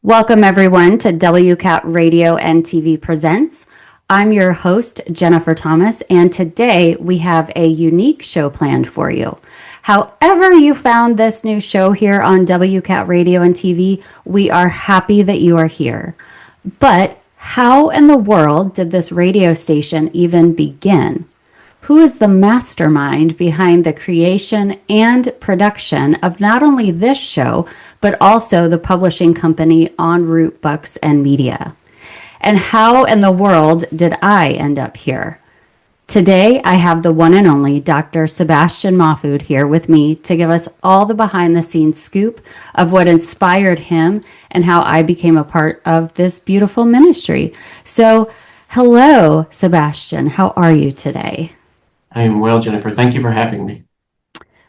Welcome, everyone, to WCAT Radio and TV Presents. I'm your host, Jennifer Thomas, and today we have a unique show planned for you. However you found this new show here on WCAT Radio and TV, we are happy that you are here. But how in the world did this radio station even begin? Who is the mastermind behind the creation and production of not only this show, but also the publishing company En Route Books and Media? And how in the world did I end up here? Today, I have the one and only Dr. Sebastian Mahfood here with me to give us all the behind-the-scenes scoop of what inspired him and how I became a part of this beautiful ministry. So, hello, Sebastian. How are you today? I am well, Jennifer. Thank you for having me.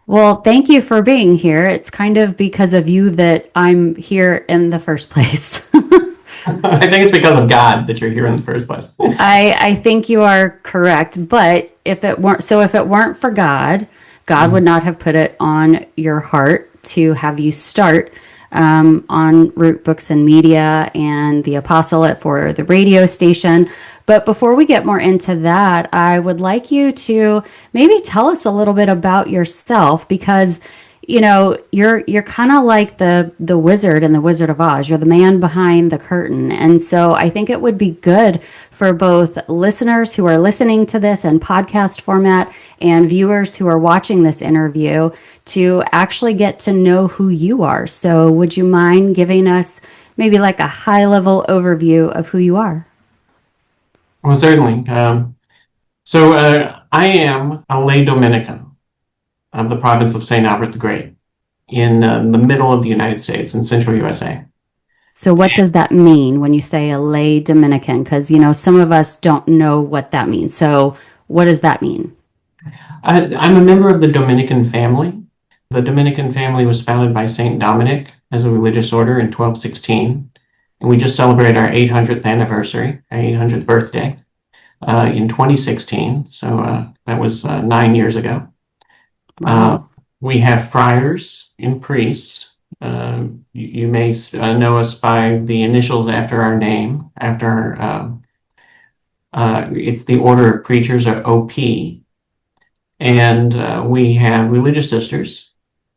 Well, thank you for being here. It's kind of because of you that I'm here in the first place. I think it's because of God that you're here in the first place. I think you are correct, but if it weren't for God, God would not have put it on your heart to have you start En Route Books and Media and the apostolate for the radio station. But before we get more into that, I would like you to maybe tell us a little bit about yourself, because you're kind of like the wizard in the Wizard of Oz. You're the man behind the curtain. And so I think it would be good for both listeners who are listening to this in podcast format and viewers who are watching this interview to actually get to know who you are. So would you mind giving us maybe like a high-level overview of who you are? Well, certainly. I am a Lay Dominican of the province of St. Albert the Great in the middle of the United States in central USA. So what does that mean when you say a Lay Dominican? Because, some of us don't know what that means. So what does that mean? I'm a member of the Dominican family. The Dominican family was founded by St. Dominic as a religious order in 1216. And we just celebrated our 800th anniversary, our 800th birthday, in 2016. So that was 9 years ago. Wow. We have friars and priests. You may know us by the initials after our name. It's the Order of Preachers, or OP. And we have religious sisters.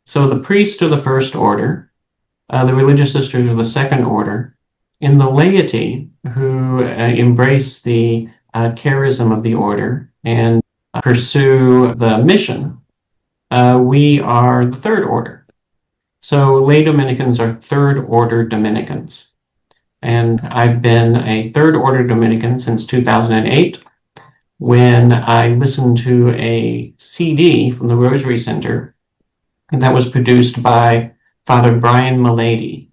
So the priests are the first order. The religious sisters are the second order. In the laity, who embrace the charism of the order and pursue the mission, we are the third order. So lay Dominicans are third order Dominicans. And I've been a third order Dominican since 2008, when I listened to a CD from the Rosary Center that was produced by Father Brian Milady.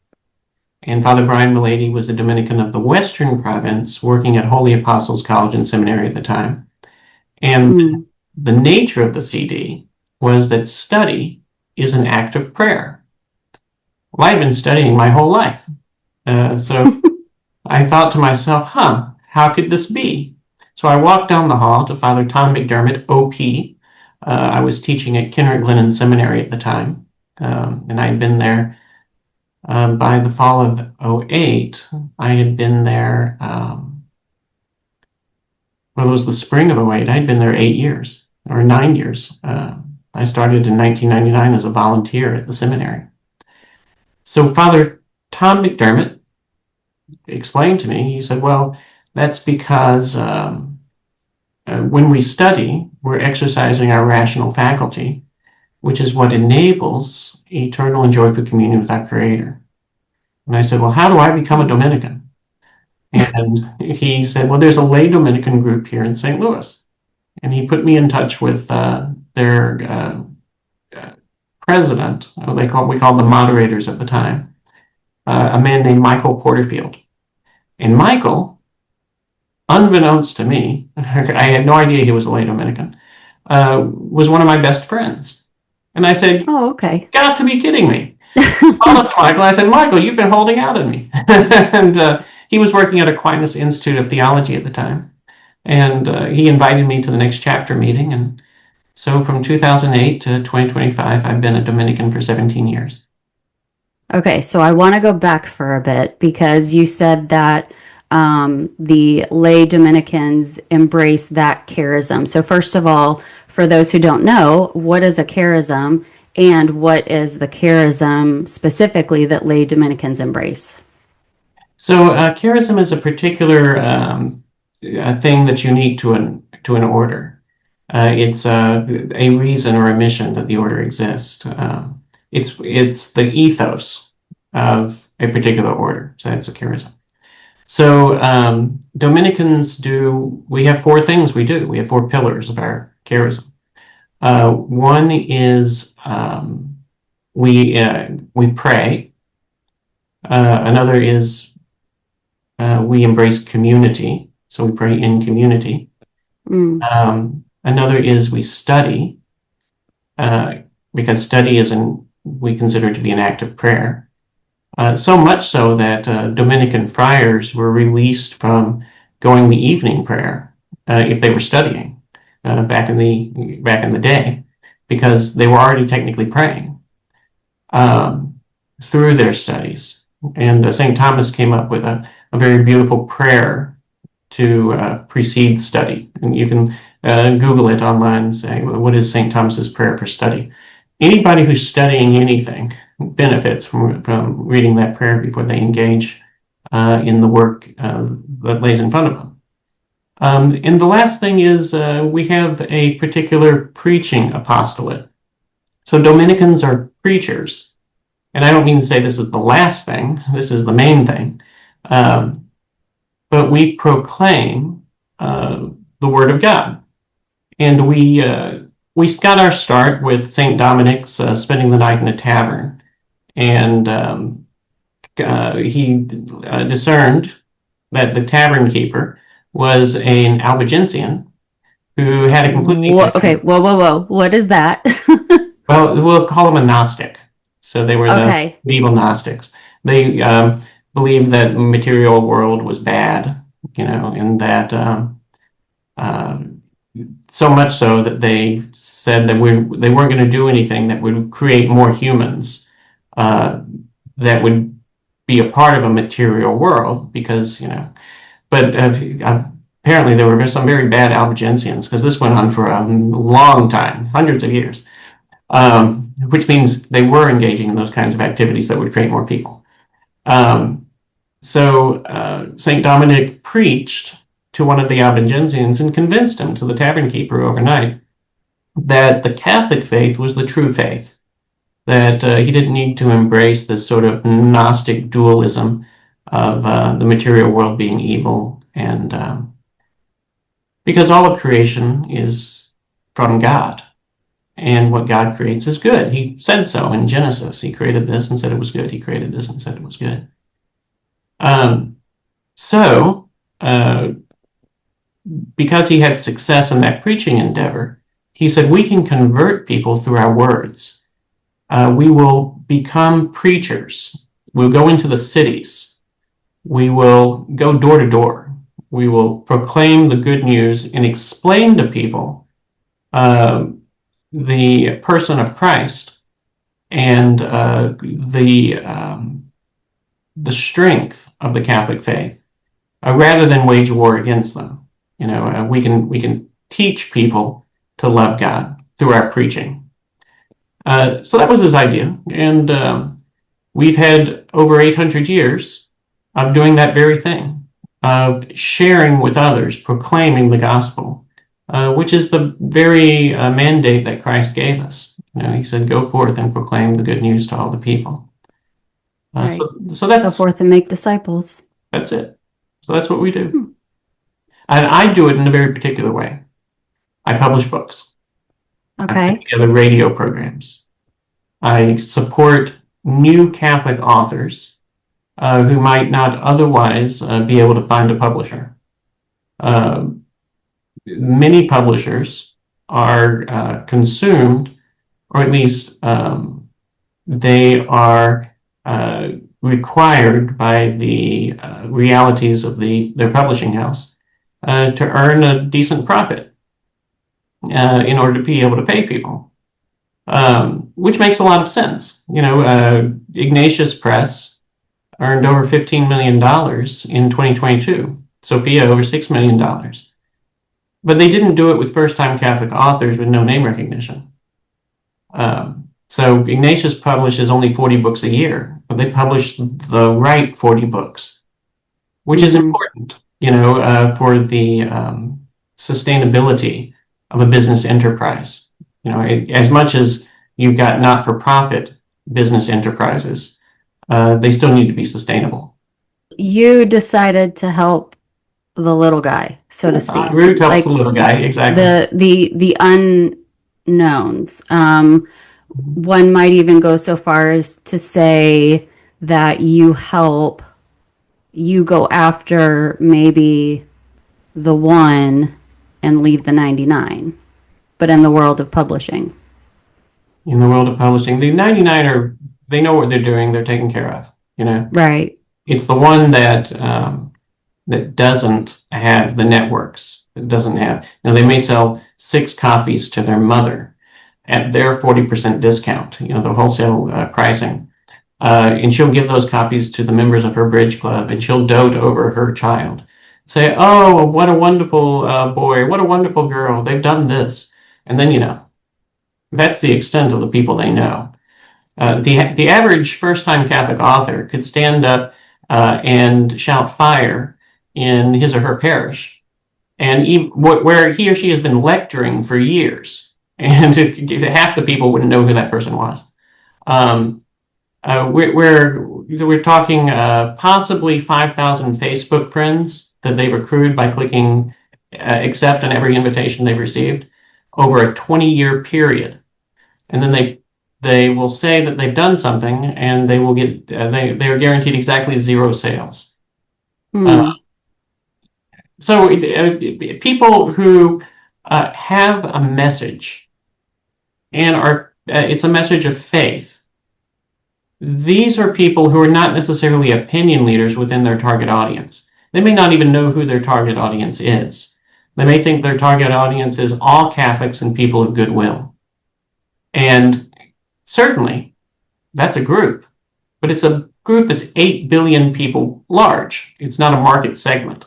And Father Brian Milady was a Dominican of the Western Province working at Holy Apostles College and Seminary at the time. And the nature of the CD was that study is an act of prayer. Well, I've been studying my whole life. So I thought to myself, how could this be? So I walked down the hall to Father Tom McDermott, OP. I was teaching at Kinneret Glennon Seminary at the time. And I'd been there by the fall of 2008. I had been there, it was the spring of 2008. I'd been there 8 years, or 9 years. I started in 1999 as a volunteer at the seminary. So Father Tom McDermott explained to me, he said, well, that's because when we study, we're exercising our rational faculty, which is what enables eternal and joyful communion with our Creator. And I said, well, how do I become a Dominican? And he said, well, there's a lay Dominican group here in St. Louis. And he put me in touch with their president, we called the moderators at the time, a man named Michael Porterfield. And Michael, unbeknownst to me, I had no idea he was a lay Dominican, was one of my best friends. And I said, oh, okay. Got to be kidding me. I called up Michael. I said, Michael, you've been holding out on me. And he was working at Aquinas Institute of Theology at the time. And he invited me to the next chapter meeting. And so from 2008 to 2025, I've been a Dominican for 17 years. Okay, so I want to go back for a bit because you said that the lay Dominicans embrace that charism. So, first of all, for those who don't know, what is a charism and what is the charism specifically that lay Dominicans embrace? So charism is a particular thing that's unique to an order. It's a reason or a mission that the order exists. It's the ethos of a particular order. So that's a charism. So Dominicans we have four things we do. We have four pillars of our charism. One is we pray. Another is we embrace community. So we pray in community. Another is we study, because study we consider to be an act of prayer. So much so that Dominican friars were released from going the evening prayer if they were studying back in the day, because they were already technically praying through their studies. And St. Thomas came up with a very beautiful prayer to precede study. And you can Google it online and say, well, what is St. Thomas's prayer for study? Anybody who's studying anything benefits from reading that prayer before they engage in the work that lays in front of them. And the last thing is we have a particular preaching apostolate. So Dominicans are preachers. And I don't mean to say this is the last thing, this is the main thing. But we proclaim the Word of God. And we got our start with St. Dominic's spending the night in a tavern. And he discerned that the tavern keeper was an Albigensian who had a completely... Okay, whoa. What is that? Well, we'll call them a Gnostic. So they were the medieval Gnostics. They believed that the material world was bad, and that so much so that they said that they weren't going to do anything that would create more humans that would be a part of a material world, because, but apparently there were some very bad Albigensians, because this went on for a long time, hundreds of years. Which means they were engaging in those kinds of activities that would create more people. So St. Dominic preached to one of the Albigensians and convinced him, to the tavern keeper overnight, that the Catholic faith was the true faith, that he didn't need to embrace this sort of Gnostic dualism of the material world being evil, and because all of creation is from God. And what God creates is good. He said so in Genesis. He created this and said it was good. He created this and said it was good. Because he had success in that preaching endeavor, he said, we can convert people through our words. We will become preachers. We'll go into the cities. We will go door to door. We will proclaim the good news and explain to people the person of Christ and the strength of the Catholic faith, rather than wage war against them. We can teach people to love God through our preaching. So that was his idea, and we've had over 800 years of doing that very thing, of sharing with others, proclaiming the gospel. Which is the very mandate that Christ gave us. He said, go forth and proclaim the good news to all the people. Right. So that's... Go forth and make disciples. That's it. So that's what we do. And I do it in a very particular way. I publish books. Okay. I put together radio programs. I support new Catholic authors who might not otherwise be able to find a publisher. Many publishers are consumed, or at least they are required by the realities of their publishing house to earn a decent profit in order to be able to pay people. which makes a lot of sense. Ignatius Press earned over $15 million in 2022. Sophia, over $6 million. But they didn't do it with first-time Catholic authors with no name recognition. So Ignatius publishes only 40 books a year, but they publish the right 40 books, which is important, for the sustainability of a business enterprise. As much as you've got not-for-profit business enterprises, they still need to be sustainable. You decided to help the little guy, so to speak. Root helps the little guy, exactly. The unknowns. One might even go so far as to say that you go after maybe the one and leave the 99, but in the world of publishing. In the world of publishing, the 99 they know what they're doing, they're taken care of, Right. It's the one that doesn't have the networks. It doesn't have, they may sell 6 copies to their mother at their 40% discount, the wholesale pricing. And she'll give those copies to the members of her bridge club, and she'll dote over her child. Say, oh, what a wonderful boy, what a wonderful girl, they've done this. And then, that's the extent of the people they know. The average first-time Catholic author could stand up and shout fire in his or her parish, and where he or she has been lecturing for years, and half the people wouldn't know who that person was. We're talking possibly 5,000 Facebook friends that they've accrued by clicking accept on every invitation they've received over a 20-year period, and then they will say that they've done something, and they will get they are guaranteed exactly 0 sales. So people who have a message and it's a message of faith. These are people who are not necessarily opinion leaders within their target audience. They may not even know who their target audience is. They may think their target audience is all Catholics and people of goodwill. And certainly, that's a group, but it's a group that's 8 billion people large. It's not a market segment.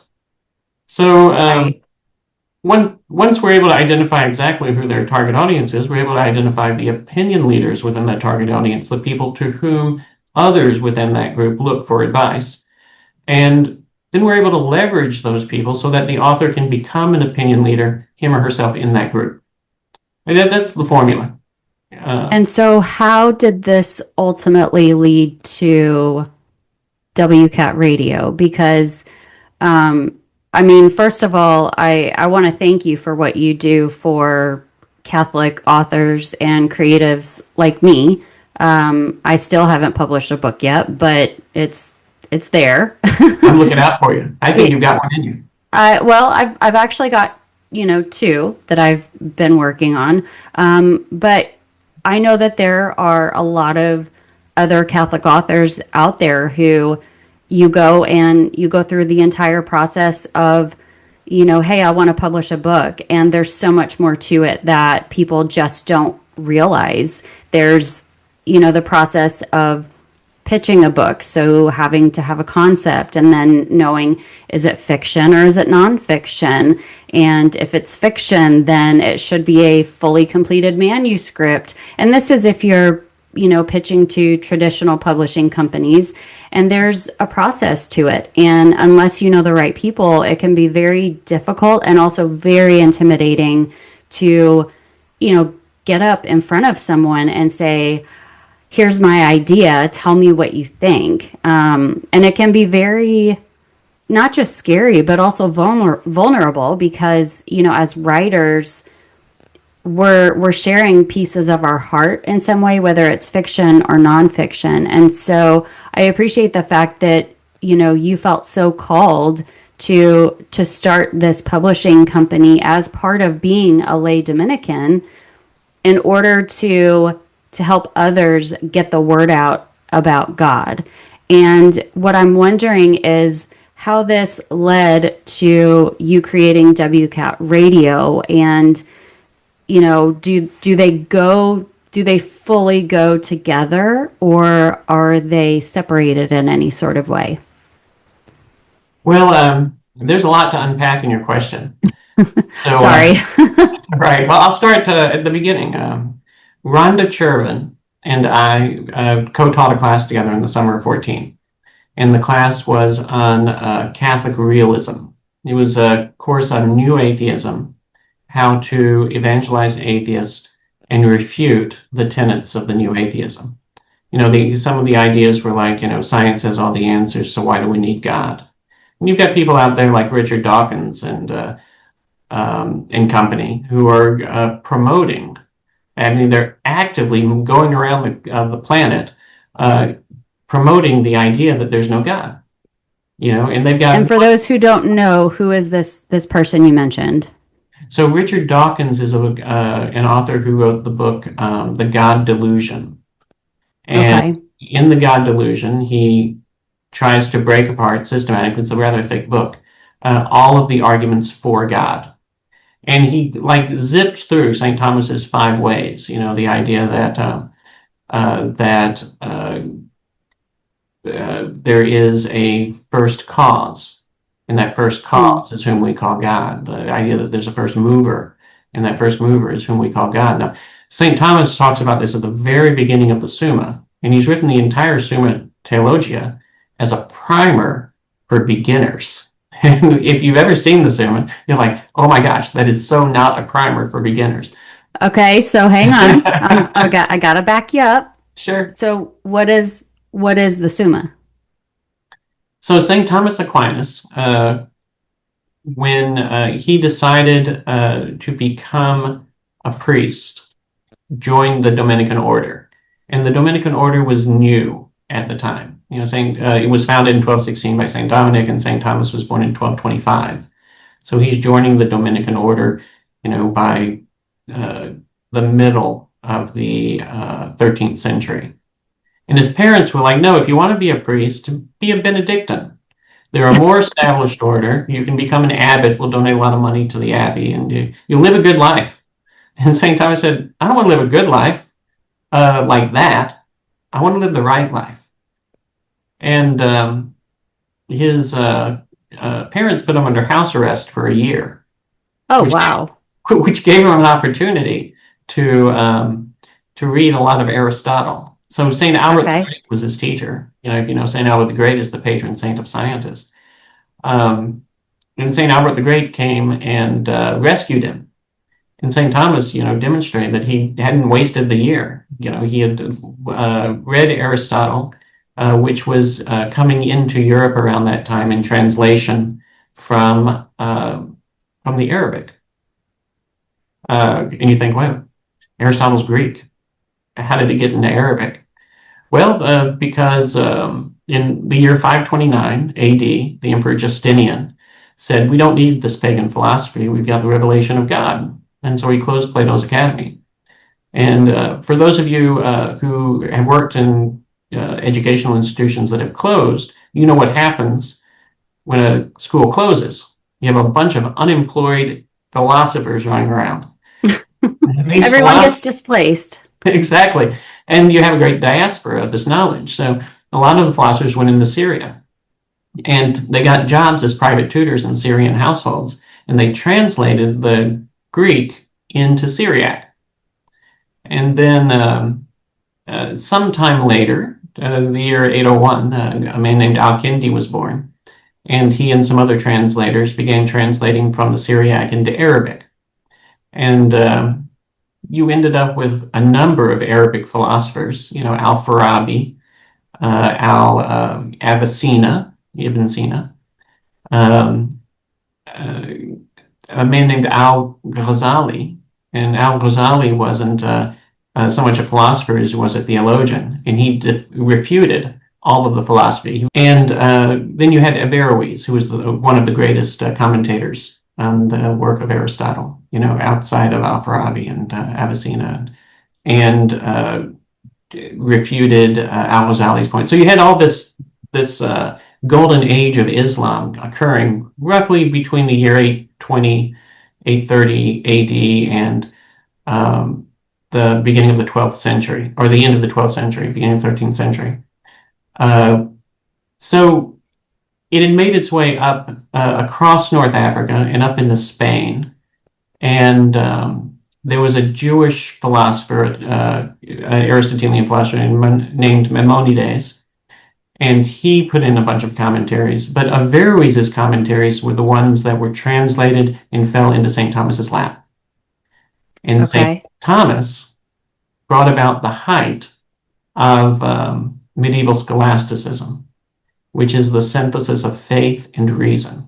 So Right. once we're able to identify exactly who their target audience is, we're able to identify the opinion leaders within that target audience, the people to whom others within that group look for advice. And then we're able to leverage those people so that the author can become an opinion leader, him or herself, in that group. And that's the formula. And so how did this ultimately lead to WCAT Radio? Because, first of all, I want to thank you for what you do for Catholic authors and creatives like me. I still haven't published a book yet, but it's there. I'm looking out for you. I think you've got one in you. I've actually got, 2 that I've been working on. But I know that there are a lot of other Catholic authors out there who you go through the entire process of, hey, I want to publish a book. And there's so much more to it that people just don't realize. There's, the process of pitching a book. So having to have a concept and then knowing, is it fiction or is it nonfiction? And if it's fiction, then it should be a fully completed manuscript. And this is if you're, pitching to traditional publishing companies, and there's a process to it. And unless you know the right people, it can be very difficult and also very intimidating to, get up in front of someone and say, here's my idea, tell me what you think. And it can be very, not just scary, but also vulnerable because, as writers, we're sharing pieces of our heart in some way, whether it's fiction or nonfiction. And so I appreciate the fact that, you felt so called to start this publishing company as part of being a lay Dominican in order to help others get the word out about God. And what I'm wondering is how this led to you creating WCAT Radio, and do do they fully go together, or are they separated in any sort of way? Well, there's a lot to unpack in your question. So, Sorry. right. Well, I'll start at the beginning. Rhonda Chervin and I co-taught a class together in the summer of 14. And the class was on Catholic realism. It was a course on new atheism, how to evangelize atheists and refute the tenets of the new atheism. Some of the ideas were like, science has all the answers, so why do we need God? And you've got people out there like Richard Dawkins and company who are promoting. I mean, they're actively going around the planet promoting the idea that there's no God. And they've got. And for those who don't know, who is this person you mentioned? So Richard Dawkins is an author who wrote the book The God Delusion. And in The God Delusion, he tries to break apart systematically, it's a rather thick book, all of the arguments for God. And he zips through St. Thomas's 5 ways, the idea that there is a first cause, and that first cause is whom we call God. The idea that there's a first mover, and that first mover is whom we call God. Now, St. Thomas talks about this at the very beginning of the Summa, and he's written the entire Summa Theologia as a primer for beginners. And if you've ever seen the Summa, you're like, oh my gosh, that is so not a primer for beginners. Okay, so hang on. I gotta back you up. Sure. So what is the Summa? So St. Thomas Aquinas, when he decided to become a priest, joined the Dominican Order. And the Dominican Order was new at the time. It was founded in 1216 by St. Dominic, and St. Thomas was born in 1225. So he's joining the Dominican Order, by the middle of the 13th century. And his parents were like, no, if you want to be a priest, be a Benedictine. They're a more established order. You can become an abbot. We'll donate a lot of money to the abbey, and you'll live a good life. And St. Thomas said, I don't want to live a good life like that. I want to live the right life. And his parents put him under house arrest for a year. Oh, wow. Which gave him an opportunity to read a lot of Aristotle. So St. Albert the Great was his teacher. If you know, St. Albert the Great is the patron saint of scientists. And St. Albert the Great came and rescued him. And St. Thomas, demonstrated that he hadn't wasted the year. He had read Aristotle, which was coming into Europe around that time in translation from the Arabic. And you think, well, Aristotle's Greek. How did it get into Arabic? Well, because in the year 529 AD, the Emperor Justinian said, we don't need this pagan philosophy. We've got the revelation of God. And so he closed Plato's Academy. And for those of you who have worked in educational institutions that have closed, you know what happens when a school closes. You have a bunch of unemployed philosophers running around. Everyone gets displaced. Exactly. And you have a great diaspora of this knowledge. So a lot of the philosophers went into Syria. And they got jobs as private tutors in Syrian households. And they translated the Greek into Syriac. And then sometime later, the year 801, a man named Al-Kindi was born. And he and some other translators began translating from the Syriac into Arabic. And you ended up with a number of Arabic philosophers, Al-Farabi, Avicenna, Ibn Sina, a man named Al-Ghazali. And Al-Ghazali wasn't so much a philosopher as he was a theologian, and he refuted all of the philosophy. And then you had Averroes, who was one of the greatest commentators on the work of Aristotle, outside of Al-Farabi and Avicenna, and refuted Al-Ghazali's point. So you had all this golden age of Islam occurring roughly between the year 820, 830 AD, and the beginning of the 12th century, or the end of the 12th century, beginning of the 13th century. So it had made its way up across North Africa and up into Spain. And there was a Jewish philosopher, an Aristotelian philosopher named Maimonides, and he put in a bunch of commentaries. But Averroes' commentaries were the ones that were translated and fell into St. Thomas's lap. And St. Thomas brought about the height of medieval scholasticism, which is the synthesis of faith and reason.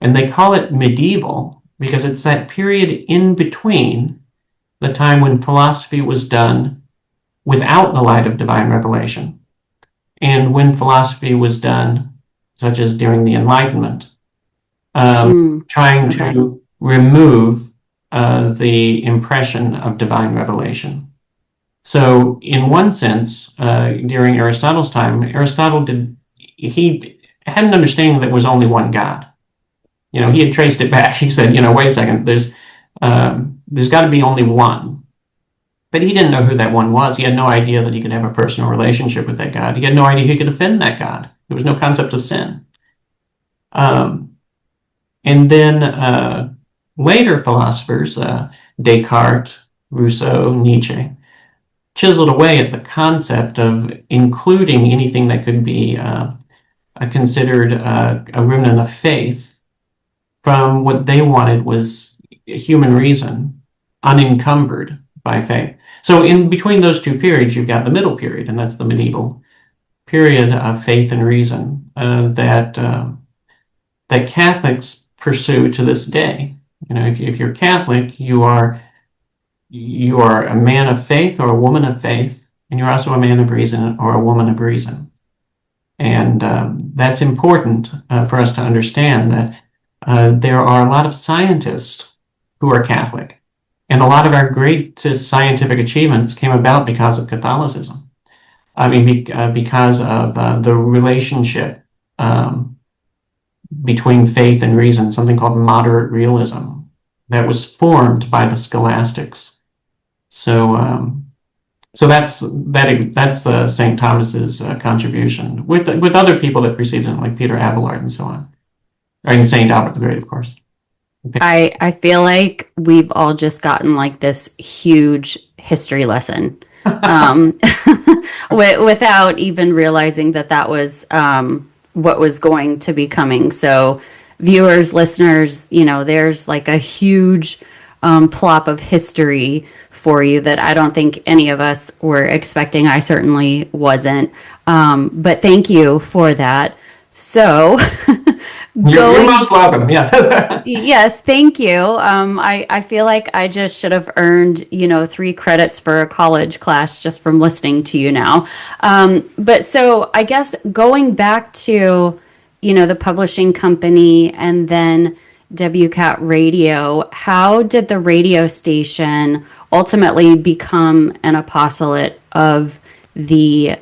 And they call it medieval because it's that period in between the time when philosophy was done without the light of divine revelation and when philosophy was done, such as during the Enlightenment, trying to remove the impression of divine revelation. So in one sense, during Aristotle's time, Aristotle he had an understanding that there was only one God. You know, he had traced it back. He said, wait a second, there's got to be only one. But he didn't know who that one was. He had no idea that he could have a personal relationship with that God. He had no idea he could offend that God. There was no concept of sin. And then later philosophers, Descartes, Rousseau, Nietzsche, chiseled away at the concept of including anything that could be considered a remnant of faith from what they wanted was human reason, unencumbered by faith. So in between those two periods, you've got the middle period, and that's the medieval period of faith and reason that Catholics pursue to this day. If you're Catholic, you are a man of faith or a woman of faith, and you're also a man of reason or a woman of reason. And that's important for us to understand that there are a lot of scientists who are Catholic. And a lot of our greatest scientific achievements came about because of Catholicism. I mean, because of the relationship between faith and reason, something called moderate realism, that was formed by the scholastics. So, so that's St. Thomas's contribution, with other people that preceded him, like Peter Abelard and so on, and St. Albert the Great, of course. Okay. I feel like we've all just gotten like this huge history lesson without even realizing that was what was going to be coming. So viewers, listeners, there's like a huge plop of history for you that I don't think any of us were expecting. I certainly wasn't. But thank you for that. So you're most welcome. Yeah. Yes, thank you. I feel like I just should have earned, 3 credits for a college class just from listening to you now. But so I guess going back to, the publishing company and then WCAT Radio, how did the radio station ultimately become an apostolate of the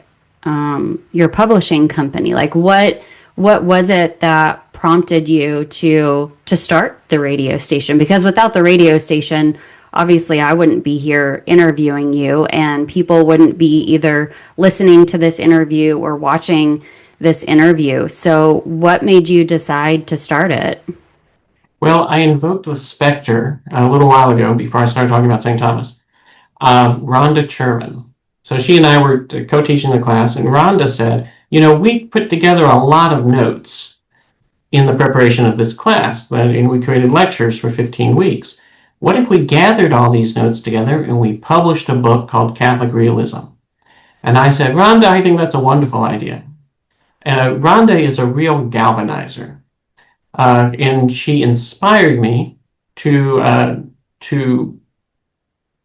your publishing company? Like what was it that prompted you to start the radio station? Because without the radio station, obviously I wouldn't be here interviewing you, and people wouldn't be either listening to this interview or watching this interview. So what made you decide to start it? Well, I invoked the specter a little while ago before I started talking about St. Thomas, of Ronda Chervin. So she and I were co-teaching the class, and Rhonda said, we put together a lot of notes in the preparation of this class, and we created lectures for 15 weeks. What if we gathered all these notes together and we published a book called Catholic Realism? And I said, Rhonda, I think that's a wonderful idea. Rhonda is a real galvanizer, and she inspired me to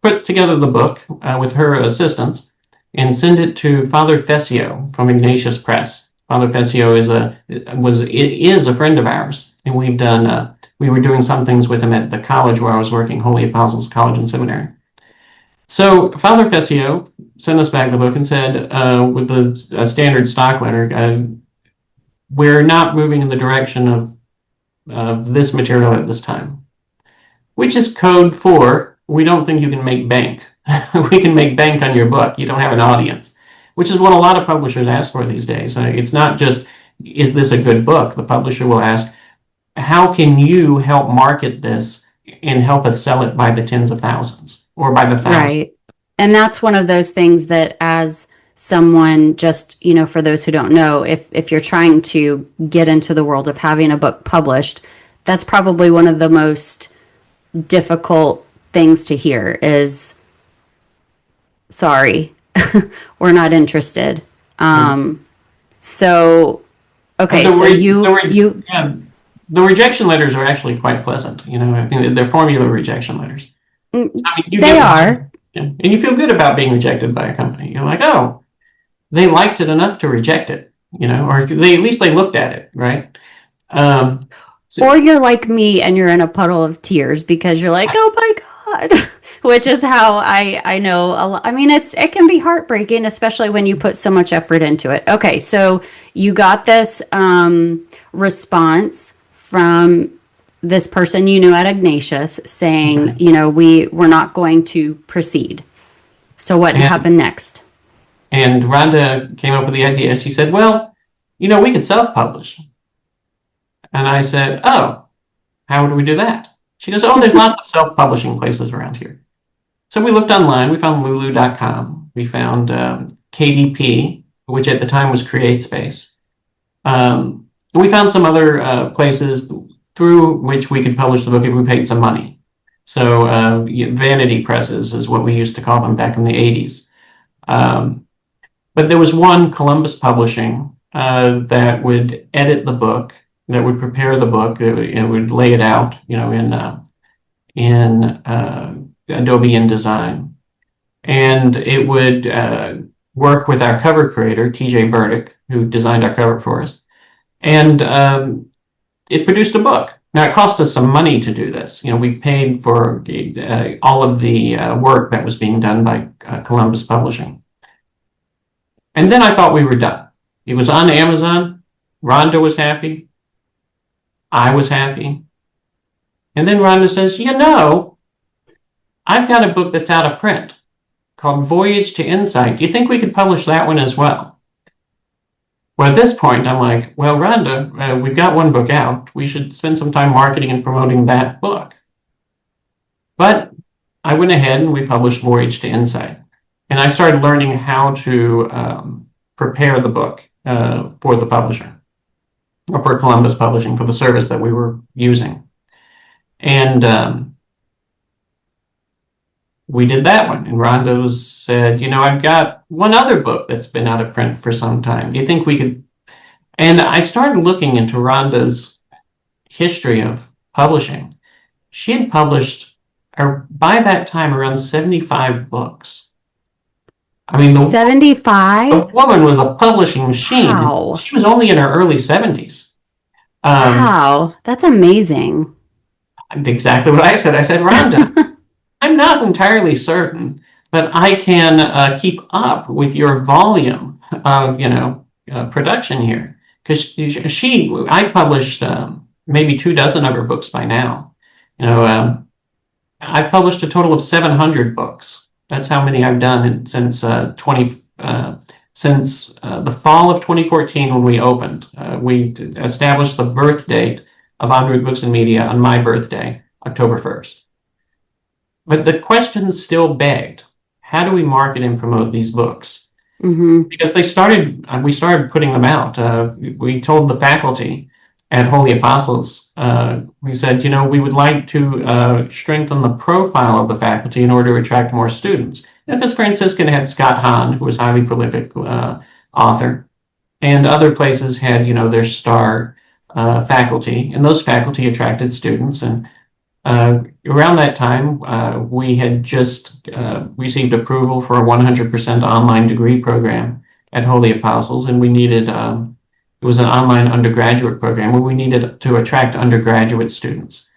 put together the book with her assistance and send it to Father Fessio from Ignatius Press. Father Fessio is a friend of ours, and we were doing some things with him at the college where I was working, Holy Apostles College and Seminary. So Father Fessio sent us back the book and said, with the standard stock letter, we're not moving in the direction of this material at this time, which is code for, we don't think you can make bank we can make bank on your book. You don't have an audience, which is what a lot of publishers ask for these days. It's not just, is this a good book? The publisher will ask, how can you help market this and help us sell it by the tens of thousands or by the thousands? Right. And that's one of those things that, as someone, just, for those who don't know, if you're trying to get into the world of having a book published, that's probably one of the most difficult things to hear is, sorry, we're not interested. So, okay, so the rejection letters are actually quite pleasant. They're formula rejection letters. They are. And you feel good about being rejected by a company. You're like, oh, they liked it enough to reject it, or at least they looked at it, right? Or you're like me and you're in a puddle of tears because you're like, oh my God, which is how I know a lot. I mean, it can be heartbreaking, especially when you put so much effort into it. Okay, so you got this response from this person you knew at Ignatius saying, we're not going to proceed. So what happened next? And Rhonda came up with the idea. She said, well, we could self-publish. And I said, oh, how would we do that? She goes, oh, there's lots of self-publishing places around here. So we looked online. We found lulu.com. We found KDP, which at the time was CreateSpace. We found some other places through which we could publish the book if we paid some money. So vanity presses is what we used to call them back in the 80s. But there was one, Columbus Publishing, that would edit the book, that would prepare the book, and would lay it out, in Adobe InDesign. And it would work with our cover creator, TJ Burdick, who designed our cover for us. And it produced a book. Now, it cost us some money to do this. We paid for all of the work that was being done by Columbus Publishing. And then I thought we were done. It was on Amazon. Rhonda was happy. I was happy. And then Rhonda says, I've got a book that's out of print called Voyage to Insight. Do you think we could publish that one as well? Well, at this point, I'm like, well, Rhonda, we've got one book out. We should spend some time marketing and promoting that book. But I went ahead and we published Voyage to Insight. And I started learning how to prepare the book for the publisher, or for Columbus Publishing, for the service that we were using. And we did that one. And Rhonda said, I've got one other book that's been out of print for some time. Do you think we could? And I started looking into Rhonda's history of publishing. She had published, by that time, around 75 books. I mean, 75? The woman was a publishing machine. Wow. She was only in her early 70s. Wow, that's amazing. Exactly what I said. I said, Rhonda, I'm not entirely certain that I can keep up with your volume of, production here. Because I published maybe 24 of her books by now. I've published a total of 700 books. That's how many I've done since the fall of 2014 when we opened. We established the birth date of En Route Books and Media on my birthday, October 1st. But the question still begged, how do we market and promote these books? Mm-hmm. Because we started putting them out. We told the faculty at Holy Apostles, we said, we would like to strengthen the profile of the faculty in order to attract more students. Because Franciscan had Scott Hahn, who was a highly prolific author, and other places had, their star faculty, and those faculty attracted students. And around that time, we had just received approval for a 100% online degree program at Holy Apostles, and we needed, it was an online undergraduate program where we needed to attract undergraduate students.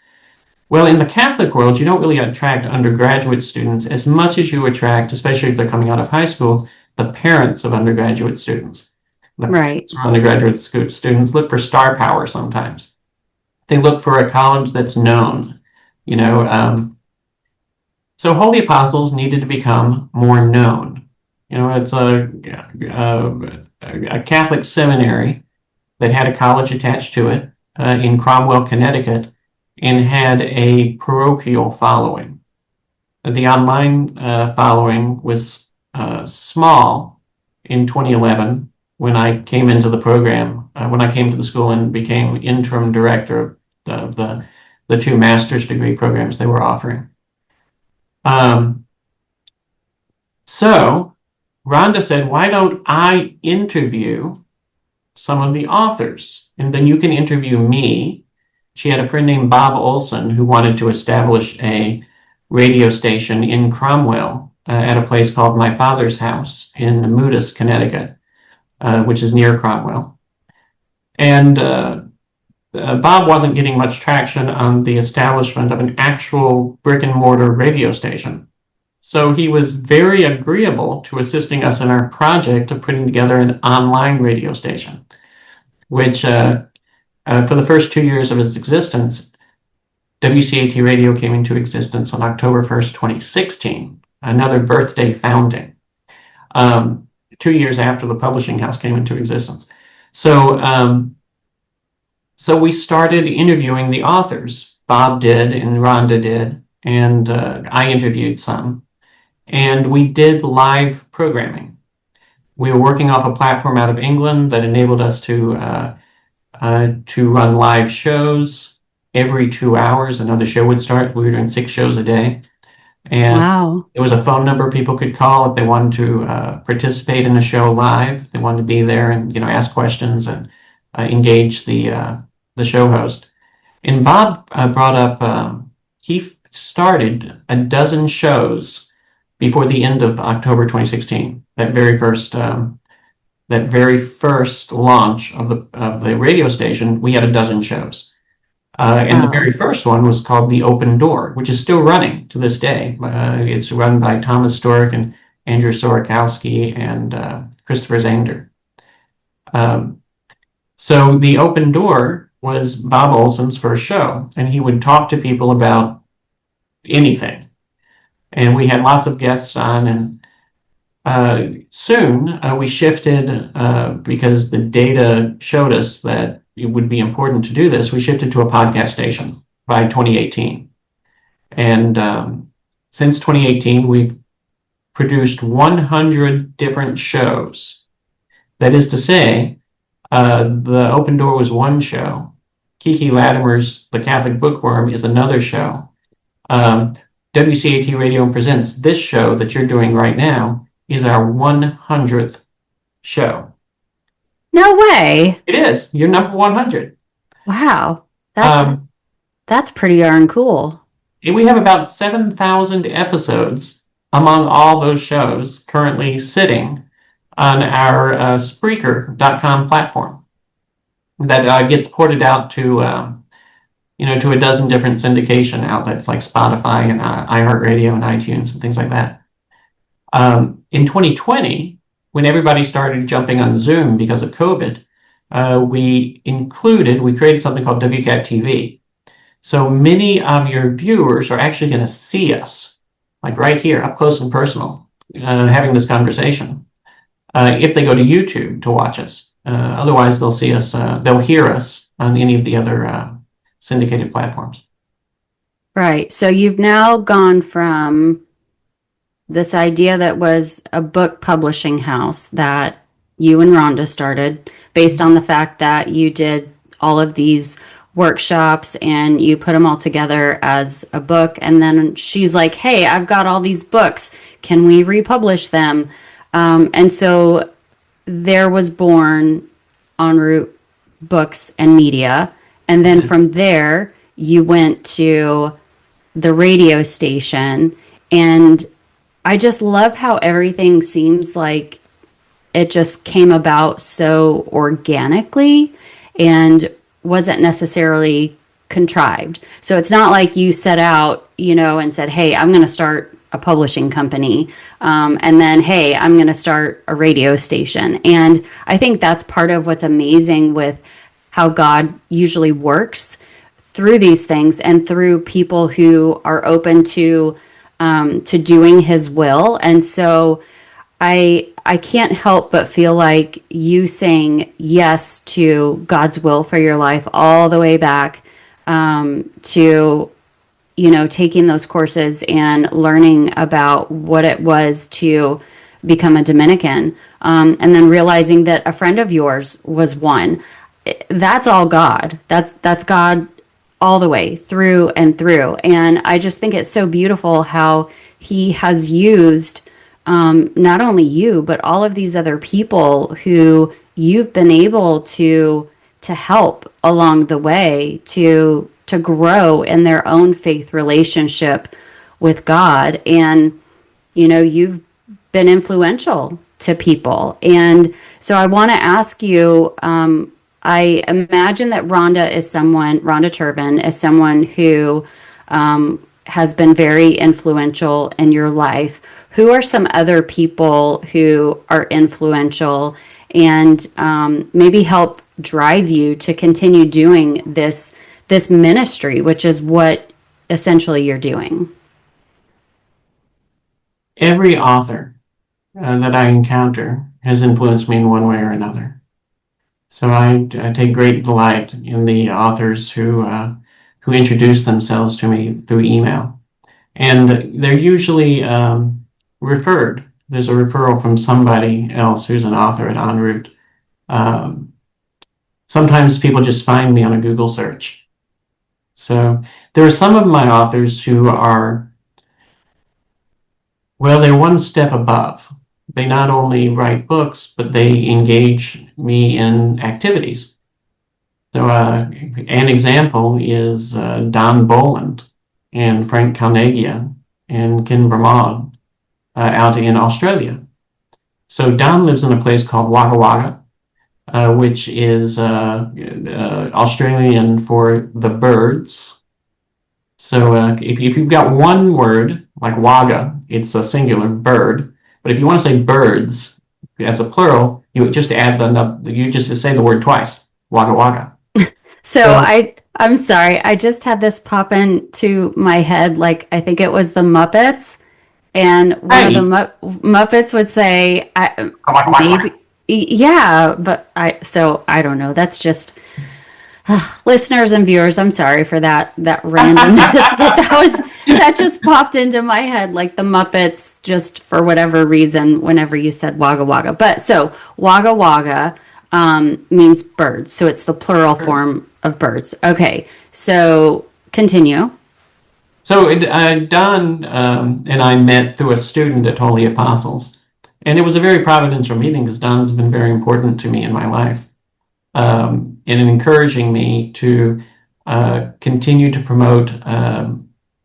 Well, in the Catholic world, you don't really attract undergraduate students as much as you attract, especially if they're coming out of high school, the parents of undergraduate students. The parents of undergraduate students look for star power sometimes. They look for a college that's known. So holy apostles needed to become more known. It's a Catholic seminary that had a college attached to it in Cromwell, Connecticut, and had a parochial following. The online following was small in 2011 when I came into the program, when I came to the school and became interim director of the two master's degree programs they were offering. So Rhonda said, why don't I interview some of the authors, and then you can interview me. She had a friend named Bob Olson who wanted to establish a radio station in Cromwell at a place called My Father's House in Moodus, Connecticut, which is near Cromwell. And Bob wasn't getting much traction on the establishment of an actual brick and mortar radio station. So he was very agreeable to assisting us in our project of putting together an online radio station, which for the first 2 years of its existence, WCAT Radio came into existence on October 1st, 2016, another birthday founding, 2 years after the publishing house came into existence. So we started interviewing the authors. Bob did, and Rhonda did, and I interviewed some. And we did live programming. We were working off a platform out of England that enabled us to run live shows every 2 hours. Another show would start. We were doing 6 shows a day. And wow. There was a phone number people could call if they wanted to participate in a show live. They wanted to be there and ask questions and engage the show host. And Bob brought up he started a dozen shows before the end of October 2016. That very first launch of the radio station, we had a dozen shows. And the very first one was called The Open Door, which is still running to this day. It's run by Thomas Stork and Andrew Sorokowski and Christopher Zander. So The Open Door was Bob Olson's first show, and he would talk to people about anything. And we had lots of guests on, and soon we shifted because the data showed us that it would be important to do this. We shifted to a podcast station by 2018. And since 2018, we've produced 100 different shows. That is to say, The Open Door was one show. Kiki Latimer's The Catholic Bookworm is another show. WCAT Radio Presents, this show that you're doing right now, is our 100th show. No way. It is. You're number 100. Wow. That's pretty darn cool. We have about 7,000 episodes among all those shows currently sitting on our Spreaker.com platform that gets ported out to to a dozen different syndication outlets like Spotify and iHeartRadio and iTunes and things like that. In 2020, when everybody started jumping on Zoom because of COVID, we created something called WCAT TV. So many of your viewers are actually going to see us, like right here, up close and personal, having this conversation, if they go to YouTube to watch us. Otherwise, they'll see us, they'll hear us on any of the other syndicated platforms. Right. So you've now gone from this idea that was a book publishing house that you and Rhonda started based on the fact that you did all of these workshops and you put them all together as a book. And then she's like, hey, I've got all these books. Can we republish them? And so there was born En route Books and Media. And then from there, you went to the radio station. And I just love how everything seems like it just came about so organically and wasn't necessarily contrived. So it's not like you set out, and said, hey, I'm going to start a publishing company. And then, hey, I'm going to start a radio station. And I think that's part of what's amazing with how God usually works through these things and through people who are open to to doing his will. And so I can't help but feel like you saying yes to God's will for your life all the way back to taking those courses and learning about what it was to become a Dominican, and then realizing that a friend of yours was one. That's all God. That's God all the way through and through. And I just think it's so beautiful how He has used not only you, but all of these other people who you've been able to help along the way to grow in their own faith relationship with God. And you've been influential to people. And so I want to ask you, I imagine that Rhonda Chervin is someone who has been very influential in your life. Who are some other people who are influential and maybe help drive you to continue doing this ministry, which is what essentially you're doing? Every author that I encounter has influenced me in one way or another. So I take great delight in the authors who introduce themselves to me through email. And they're usually referred. There's a referral from somebody else who's an author at En route. Sometimes people just find me on a Google search. So there are some of my authors who are, well, they're one step above. They not only write books, but they engage me in activities. So an example is Don Boland and Frank Calnegia and Ken Vermaud out in Australia. So Don lives in a place called Wagga Wagga, which is Australian for the birds. So if you've got one word, like Wagga, it's a singular, bird. But if you want to say birds as a plural, you just add you just say the word twice, Wagga Wagga. So I'm sorry, I just had this pop into my head, like I think it was the Muppets, and one of the Muppets would say, maybe, yeah, but I don't know. That's just listeners and viewers. I'm sorry for that randomness, but that just popped into my head, like the Muppets, just for whatever reason, whenever you said Wagga Wagga. But so Wagga Wagga means birds, so it's the plural form of birds. Okay, so continue. So Don and I met through a student at Holy Apostles, and it was a very providential meeting because Don's been very important to me in my life, in encouraging me to continue to promote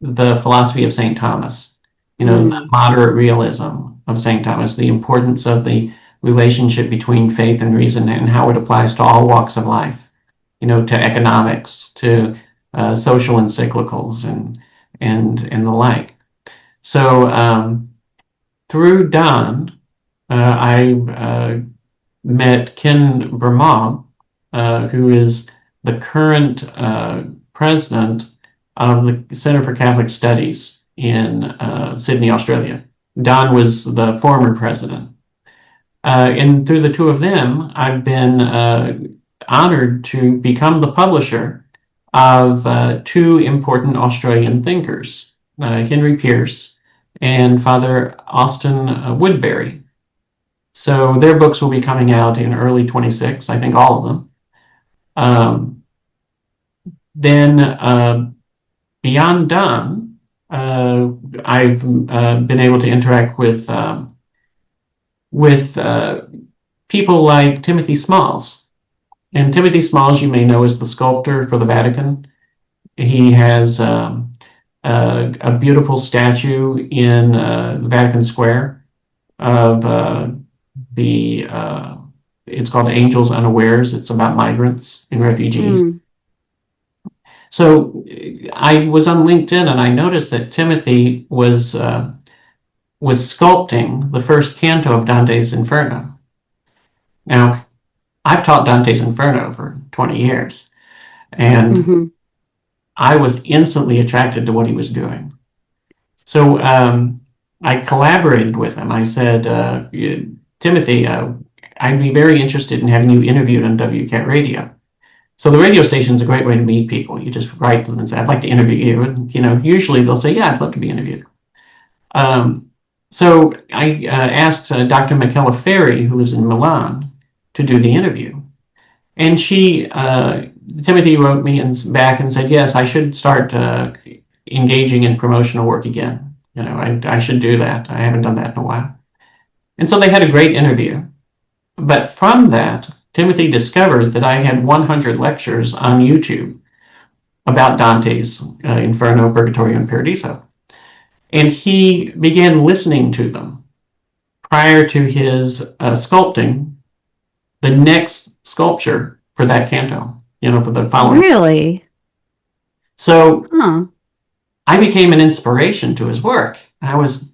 the philosophy of St. Thomas, the moderate realism of St. Thomas, the importance of the relationship between faith and reason and how it applies to all walks of life, to economics, to social encyclicals and the like. So through Don, I met Ken Vermaud, who is the current president of the Center for Catholic Studies in Sydney, Australia. Don was the former president. And through the two of them, I've been honored to become the publisher of two important Australian thinkers, Henry Pearce and Father Austin Woodbury. So their books will be coming out in early 26, I think all of them. Then beyond Don, I've been able to interact with people like Timothy Smalls. And Timothy Smalls, you may know, is the sculptor for the Vatican. He has a beautiful statue in Vatican Square of it's called Angels Unawares. It's about migrants and refugees. So I was on LinkedIn and I noticed that Timothy was sculpting the first canto of Dante's Inferno. Now, I've taught Dante's Inferno for 20 years, and I was instantly attracted to what he was doing. So I collaborated with him. I said, Timothy, I'd be very interested in having you interviewed on WCAT radio. So the radio station is a great way to meet people. You just write them and say, I'd like to interview you. And, usually they'll say, yeah, I'd love to be interviewed. So I asked Dr. Michaela Ferri, who lives in Milan, to do the interview. And Timothy wrote me back and said, yes, I should start engaging in promotional work again. I should do that. I haven't done that in a while. And so they had a great interview. But from that, Timothy discovered that I had 100 lectures on YouTube about Dante's Inferno, Purgatorio, and Paradiso. And he began listening to them prior to his sculpting the next sculpture for that canto, for the following. Really? So I became an inspiration to his work. I was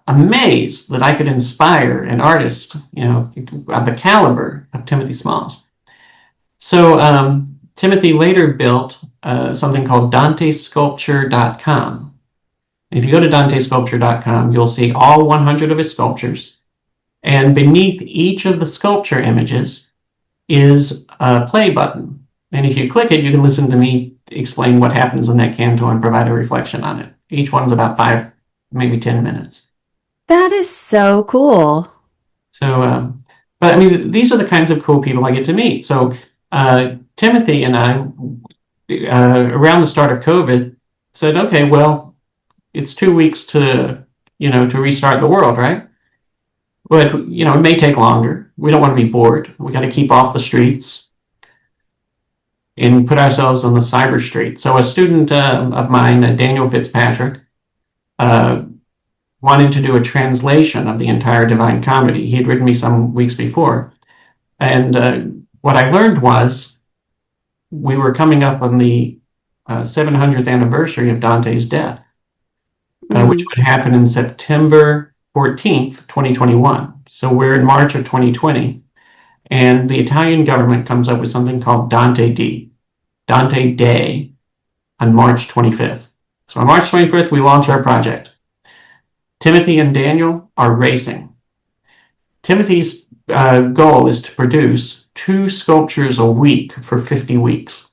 amazed that I could inspire an artist, of the caliber of Timothy Smalls. So Timothy later built something called DanteSculpture.com. If you go to DanteSculpture.com, you'll see all 100 of his sculptures. And beneath each of the sculpture images is a play button. And if you click it, you can listen to me explain what happens in that canto and provide a reflection on it. Each one's about 5, maybe 10 minutes. That is so cool. So, but I mean, these are the kinds of cool people I get to meet. So Timothy and I, around the start of COVID, said, okay, well, it's 2 weeks to restart the world, right? But, it may take longer. We don't want to be bored. We got to keep off the streets and put ourselves on the cyber street. So a student of mine, Daniel Fitzpatrick, wanted to do a translation of the entire Divine Comedy. He had written me some weeks before. And what I learned was we were coming up on the 700th anniversary of Dante's death, which would happen in September 14th, 2021. So we're in March of 2020. And the Italian government comes up with something called Dante Day, on March 25th. So on March 25th, we launch our project. Timothy and Daniel are racing. Timothy's goal is to produce 2 sculptures a week for 50 weeks.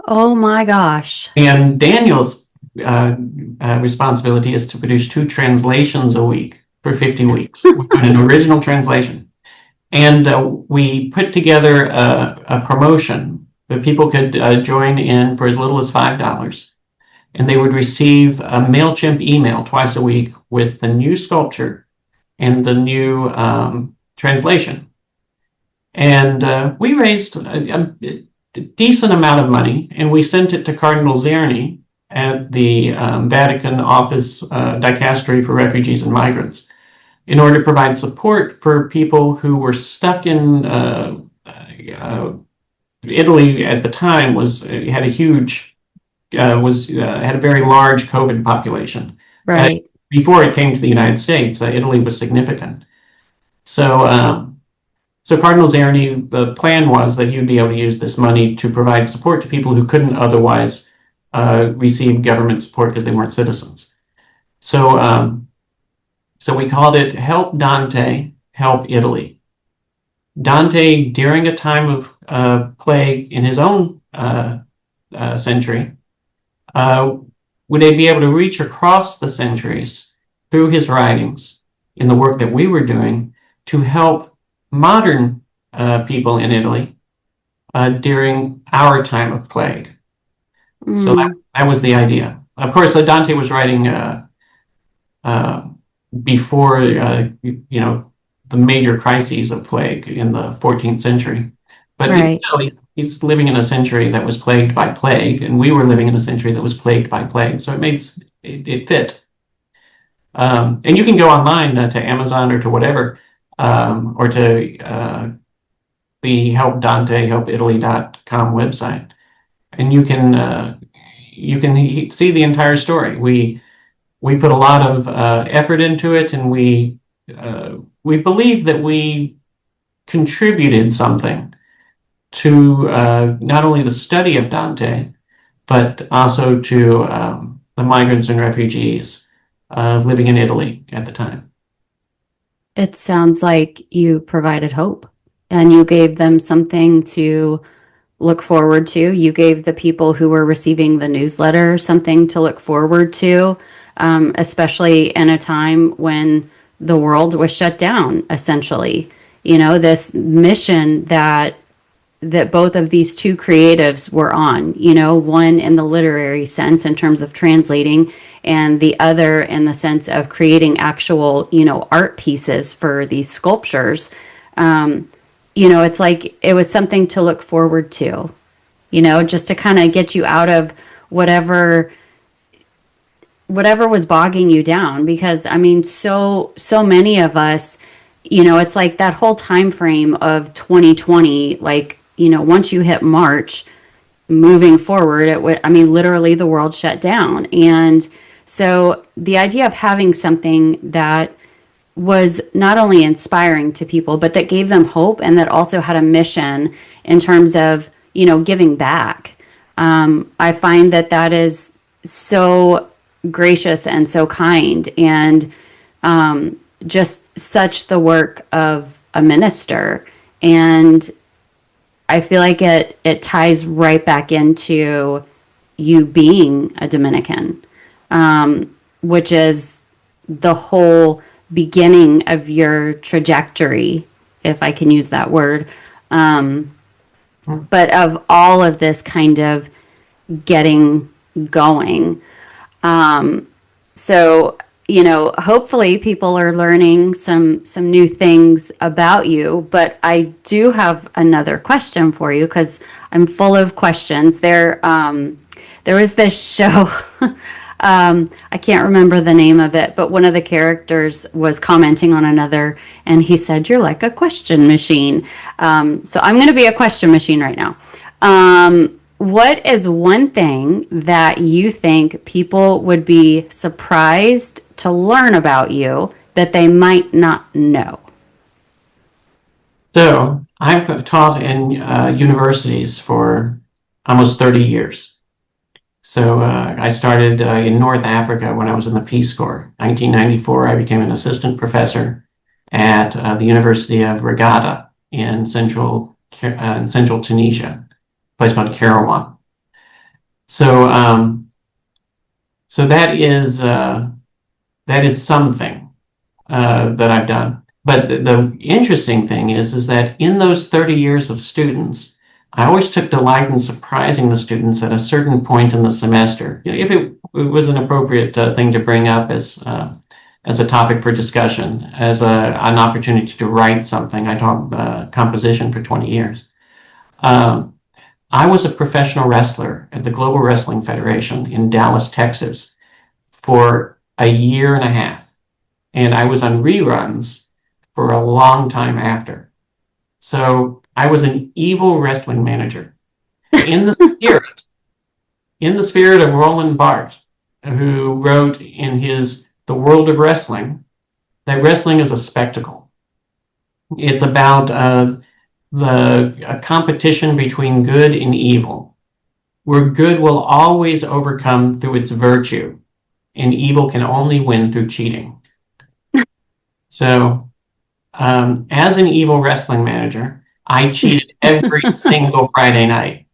Oh my gosh. And Daniel's responsibility is to produce 2 translations a week for 50 weeks. We put an original translation. And we put together a promotion that people could join in for as little as $5. And they would receive a MailChimp email twice a week with the new sculpture and the new translation. And we raised a decent amount of money, and we sent it to Cardinal Zerni at the Vatican Office Dicastery for Refugees and Migrants in order to provide support for people who were stuck in Italy at the time had a very large COVID population. Right. Before it came to the United States, Italy was significant. So Cardinal Zerni, the plan was that he would be able to use this money to provide support to people who couldn't otherwise receive government support because they weren't citizens. So we called it Help Dante, Help Italy. Dante, during a time of plague in his own century, would be able to reach across the centuries through his writings in the work that we were doing to help modern people in Italy during our time of plague. So that was the idea. Of course, Dante was writing before the major crises of plague in the 14th century. But he's living in a century that was plagued by plague, and we were living in a century that was plagued by plague. So it fit. And you can go online to Amazon or to whatever, or to the Help Dante, HelpItaly.com website, and you can see the entire story. We put a lot of effort into it, and we believe that we contributed something to not only the study of Dante, but also to the migrants and refugees living in Italy at the time. It sounds like you provided hope and you gave them something to look forward to. You gave the people who were receiving the newsletter something to look forward to, especially in a time when the world was shut down, essentially. You know, this mission that both of these two creatives were on, you know, one in the literary sense in terms of translating, and the other in the sense of creating actual, you know, art pieces for these sculptures. You know, it's like it was something to look forward to, you know, just to kind of get you out of whatever was bogging you down. Because I mean, so many of us, you know, it's like that whole time frame of 2020, like, you know, once you hit March moving forward, I mean, literally the world shut down. And so the idea of having something that was not only inspiring to people, but that gave them hope and that also had a mission in terms of, you know, giving back. I find that that is so gracious and so kind, and just such the work of a minister. And I feel like it ties right back into you being a Dominican, which is the whole beginning of your trajectory, if I can use that word. But of all of this kind of getting going. So, you know, hopefully people are learning some new things about you. But I do have another question for you, because I'm full of questions. There was this show. I can't remember the name of it, but one of the characters was commenting on another, and he said, "You're like a question machine." So I'm going to be a question machine right now. What is one thing that you think people would be surprised to learn about you that they might not know? So I've taught in universities for almost 30 years. So I started in North Africa when I was in the Peace Corps. 1994, I became an assistant professor at the University of Regatta in central Tunisia, a place called Kairouan. So so that is something that I've done. But the interesting thing is that in those 30 years of students, I always took delight in surprising the students at a certain point in the semester. You know, if it was an appropriate thing to bring up as a topic for discussion, as an opportunity to write something. I taught composition for 20 years. I was a professional wrestler at the Global Wrestling Federation in Dallas, Texas, for a year and a half, and I was on reruns for a long time after. So I was an evil wrestling manager in the spirit of Roland Barthes, who wrote in his The World of Wrestling that wrestling is a spectacle. It's about a competition between good and evil, where good will always overcome through its virtue, and evil can only win through cheating. So, as an evil wrestling manager, I cheated every single Friday night,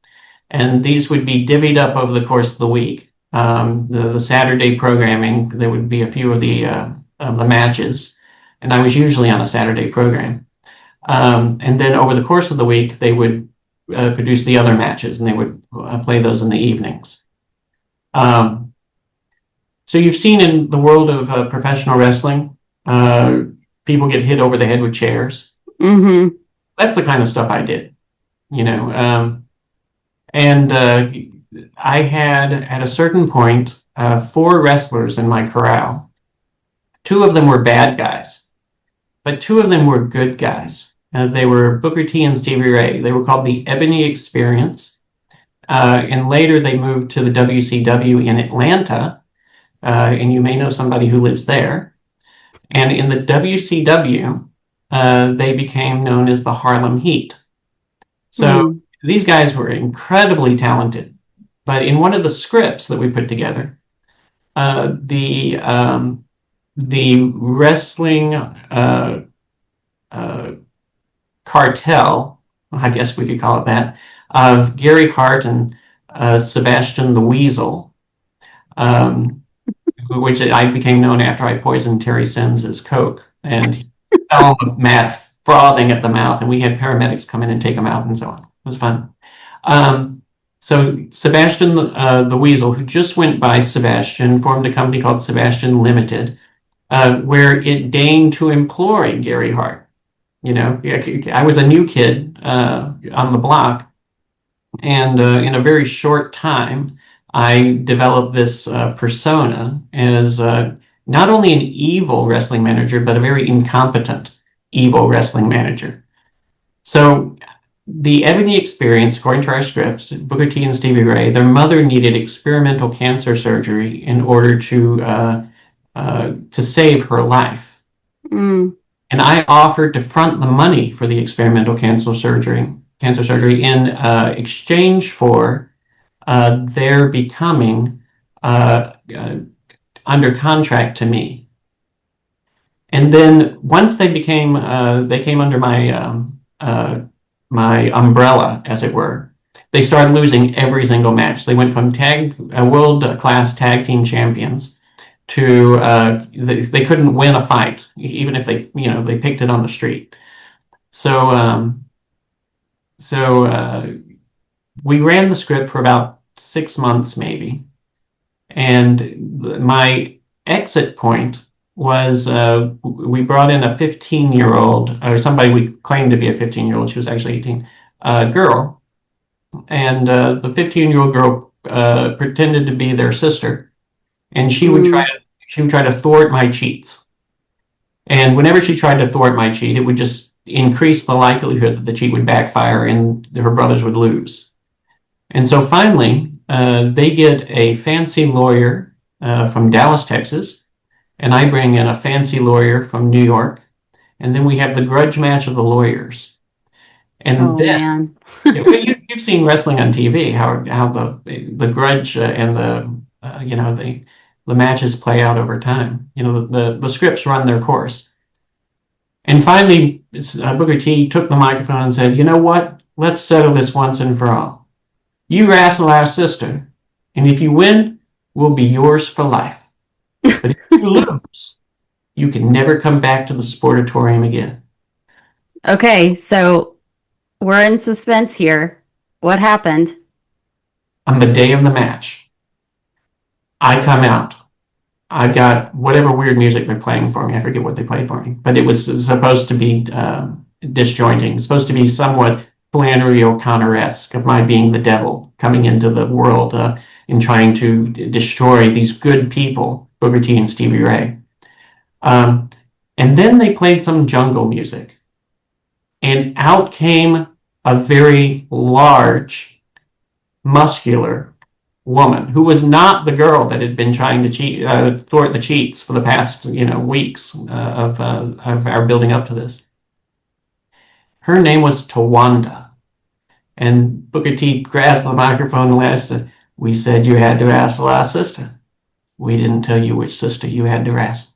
and these would be divvied up over the course of the week. The Saturday programming, there would be a few of the matches, and I was usually on a Saturday program. And then over the course of the week, they would produce the other matches, and they would play those in the evenings. So you've seen in the world of professional wrestling, people get hit over the head with chairs. Mm-hmm. That's the kind of stuff I did, you know. And I had, at a certain point, 4 wrestlers in my corral. 2 of them were bad guys, but 2 of them were good guys. They were Booker T and Stevie Ray. They were called the Ebony Experience. And later they moved to the WCW in Atlanta. And you may know somebody who lives there. And in the WCW, they became known as the Harlem Heat. So these guys were incredibly talented. But in one of the scripts that we put together, the the wrestling cartel, I guess we could call it that, of Gary Hart and Sebastian the Weasel, which I became known after I poisoned Terry Sims's Coke, and he fell on the mat frothing at the mouth, and we had paramedics come in and take him out and so on. It was fun. So Sebastian the Weasel, who just went by Sebastian, formed a company called Sebastian Limited, where it deigned to employ Gary Hart. I was a new kid on the block, and in a very short time, I developed this persona as not only an evil wrestling manager, but a very incompetent evil wrestling manager. So the Ebony experience, according to our script, Booker T and Stevie Ray, their mother needed experimental cancer surgery in order to save her life. Mm. And I offered to front the money for the experimental cancer surgery in exchange for their becoming under contract to me. And then once they came under my umbrella, as it were, they started losing every single match. They went from world-class tag team champions to they couldn't win a fight, even if they picked it on the street. So we ran the script for about 6 months, maybe, and my exit point was we brought in a 15-year-old, or somebody we claimed to be a 15-year-old, she was actually 18, girl, and the 15-year-old girl pretended to be their sister, and she would try to thwart my cheats. And whenever she tried to thwart my cheat, it would just increase the likelihood that the cheat would backfire and her brothers would lose. And so finally, they get a fancy lawyer from Dallas, Texas, and I bring in a fancy lawyer from New York, and then we have the grudge match of the lawyers. And then, you've seen wrestling on TV, how the grudge and the matches play out over time. The scripts run their course. And finally, Booker T took the microphone and said, "You know what? Let's settle this once and for all. You wrestle our sister, and if you win, we'll be yours for life. But if you lose, you can never come back to the sportatorium again." Okay, so we're in suspense here. What happened? On the day of the match, I come out. I've got whatever weird music they're playing for me. I forget what they played for me, but it was supposed to be disjointing. It's supposed to be somewhat Flannery O'Connor-esque of my being the devil coming into the world and trying to destroy these good people, Booker T and Stevie Ray. And then they played some jungle music, and out came a very large, muscular woman who was not the girl that had been trying to thwart the cheats for the past weeks of our building up to this. Her name was Tawanda, and Booker T grasped the microphone and said, "We said you had to wrestle our sister. We didn't tell you which sister you had to wrestle."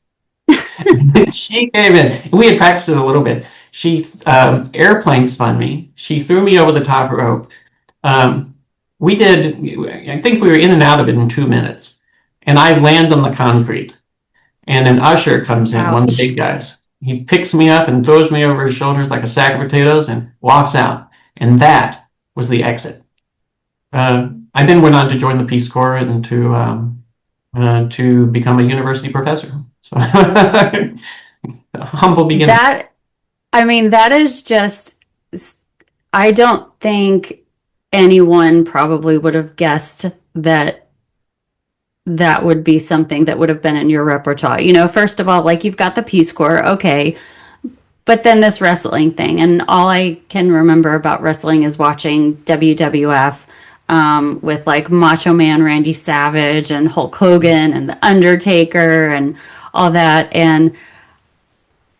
She came in, and we had practiced it a little bit. She airplane spun me. She threw me over the top rope. I think we were in and out of it in 2 minutes. And I land on the concrete. And an usher comes in, one of the big guys. He picks me up and throws me over his shoulders like a sack of potatoes and walks out. And that was the exit. I then went on to join the Peace Corps and to become a university professor. So humble beginning. That is just, I don't think anyone probably would have guessed that would be something that would have been in your repertoire. First of all, like, you've got the Peace Corps, okay, but then this wrestling thing, and all I can remember about wrestling is watching WWF with like Macho Man Randy Savage and Hulk Hogan and The Undertaker and all that, and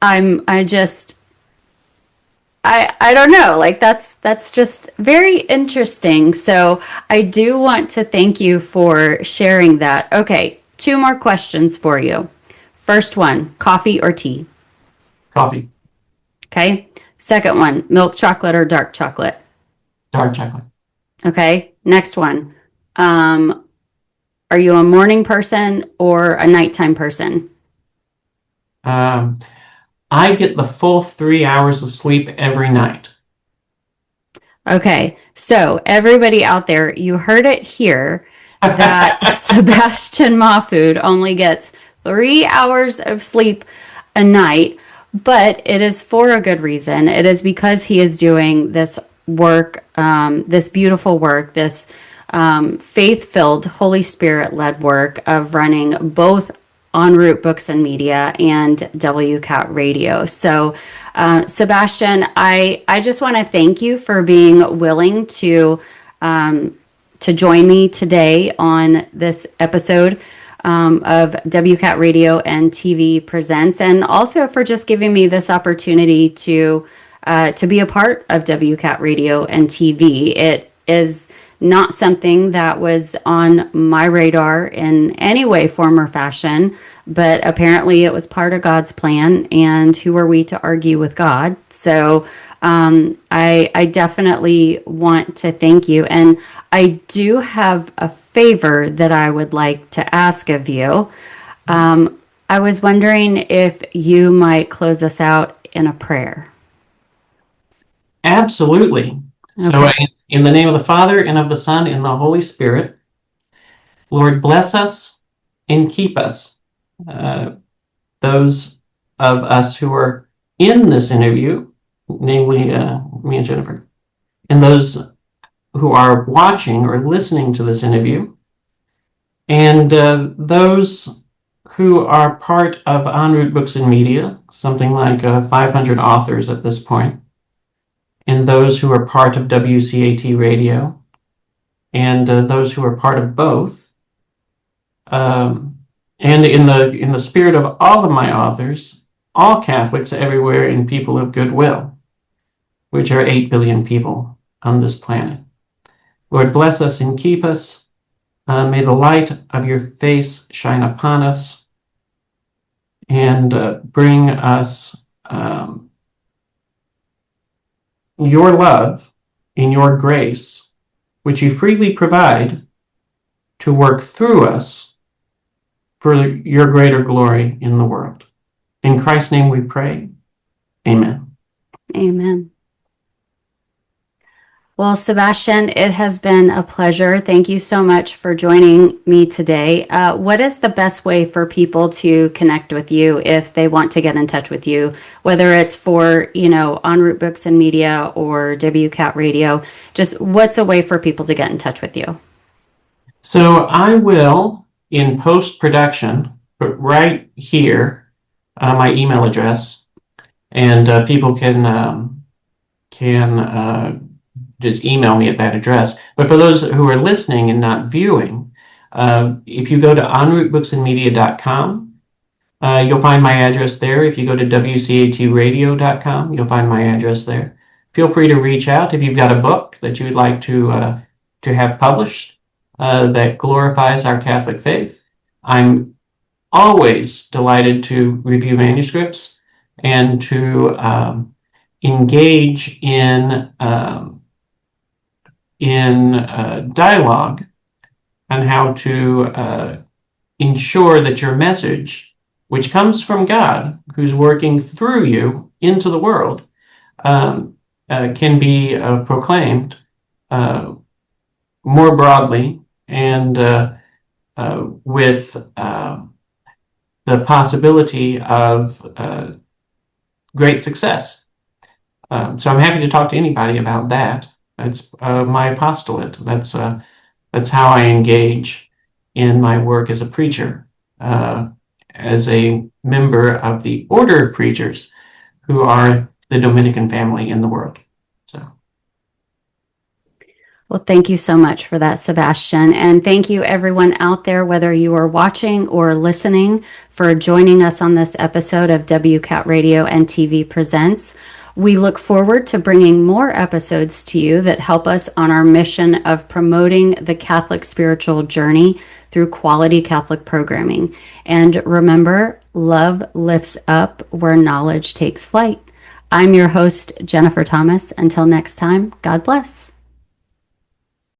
I don't know, like that's just very interesting. So I do want to thank you for sharing that. Okay, 2 more questions for you. First one, coffee or tea? Coffee. Okay. Second one, milk chocolate or dark chocolate? Dark chocolate. Okay. Next one. Are you a morning person or a nighttime person? I get the full 3 hours of sleep every night. Okay. So everybody out there, you heard it here that Sebastian Mahfood only gets 3 hours of sleep a night, but it is for a good reason. It is because he is doing this work, this beautiful work, this faith-filled, Holy Spirit-led work of running both En route Books and Media and WCAT Radio. So, Sebastian, I just want to thank you for being willing to join me today on this episode of WCAT Radio and TV Presents, and also for just giving me this opportunity to be a part of WCAT Radio and TV. It is not something that was on my radar in any way, form, or fashion, but apparently it was part of God's plan, and who are we to argue with God? So I definitely want to thank you, and I do have a favor that I would like to ask of you. I was wondering if you might close us out in a prayer. Absolutely. Okay. So in the name of the Father, and of the Son, and the Holy Spirit, Lord, bless us and keep us. Those of us who are in this interview, namely me and Jennifer, and those who are watching or listening to this interview, and those who are part of En route Books and Media, something like 500 authors at this point, and those who are part of WCAT Radio, and those who are part of both. And in the spirit of all of my authors, all Catholics everywhere and people of goodwill, which are 8 billion people on this planet. Lord, bless us and keep us. May the light of your face shine upon us and bring us your love and your grace, which you freely provide to work through us for your greater glory in the world. In Christ's name we pray. Amen. Amen. Well, Sebastian, it has been a pleasure. Thank you so much for joining me today. What is the best way for people to connect with you if they want to get in touch with you, whether it's for, En route Books and Media or WCAT Radio? Just what's a way for people to get in touch with you? So I will, in post-production, put right here my email address, and people can just email me at that address. But for those who are listening and not viewing, if you go to enroutebooksandmedia.com, you'll find my address there. If you go to WCATradio.com, you'll find my address there. Feel free to reach out if you've got a book that you'd like to have published that glorifies our Catholic faith. I'm always delighted to review manuscripts and to engage in dialogue on how to ensure that your message, which comes from God, who's working through you into the world, can be proclaimed more broadly and with the possibility of great success. So I'm happy to talk to anybody about that. That's my apostolate. That's how I engage in my work as a preacher, as a member of the Order of Preachers, who are the Dominican family in the world. So. Well, thank you so much for that, Sebastian. And thank you, everyone out there, whether you are watching or listening, for joining us on this episode of WCAT Radio and TV Presents. We look forward to bringing more episodes to you that help us on our mission of promoting the Catholic spiritual journey through quality Catholic programming. And remember, love lifts up where knowledge takes flight. I'm your host, Jennifer Thomas. Until next time, God bless.